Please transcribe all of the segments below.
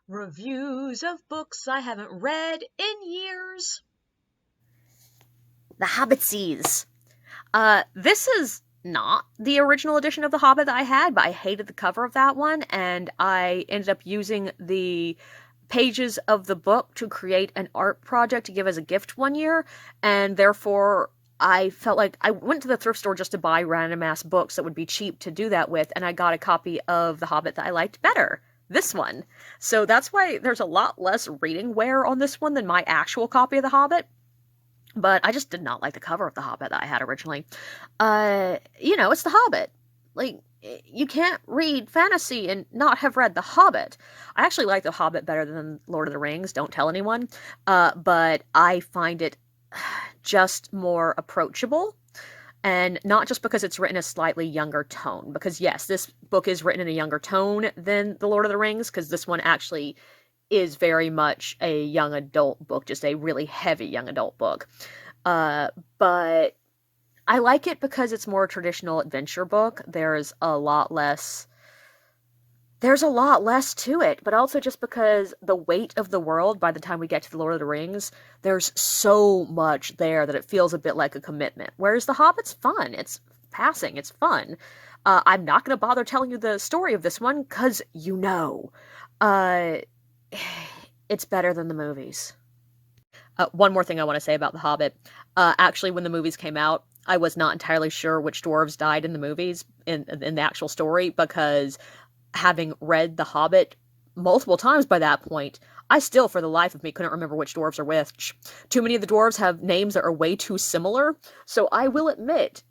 Reviews of books I haven't read in years. The Hobbitsies. This is not the original edition of The Hobbit that I had, but I hated the cover of that one, and I ended up using the pages of the book to create an art project to give as a gift one year, and therefore I felt like I went to the thrift store just to buy random ass books that would be cheap to do that with, and I got a copy of The Hobbit that I liked better. This one. So that's why there's a lot less reading wear on this one than my actual copy of The Hobbit. But I just did not like the cover of The Hobbit that I had originally. It's The Hobbit. Like, you can't read fantasy and not have read The Hobbit. I actually like The Hobbit better than Lord of the Rings, don't tell anyone. But I find it just more approachable. And not just because it's written a slightly younger tone. Because, yes, this book is written in a younger tone than The Lord of the Rings, because this one actually is very much a young adult book, just a really heavy young adult book. But I like it because it's more a traditional adventure book. There's a lot less to it, but also just because the weight of the world by the time we get to the Lord of the Rings, there's so much there that it feels a bit like a commitment. Whereas The Hobbit's fun. It's passing. It's fun. I'm not going to bother telling you the story of this one because it's better than the movies. One more thing I want to say about The Hobbit. Actually, when the movies came out, I was not entirely sure which dwarves died in the movies, in the actual story, because having read The Hobbit multiple times by that point, I still, for the life of me, couldn't remember which dwarves are which. Too many of the dwarves have names that are way too similar, so I will admit,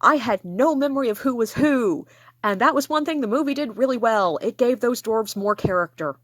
I had no memory of who was who, and that was one thing the movie did really well. It gave those dwarves more character.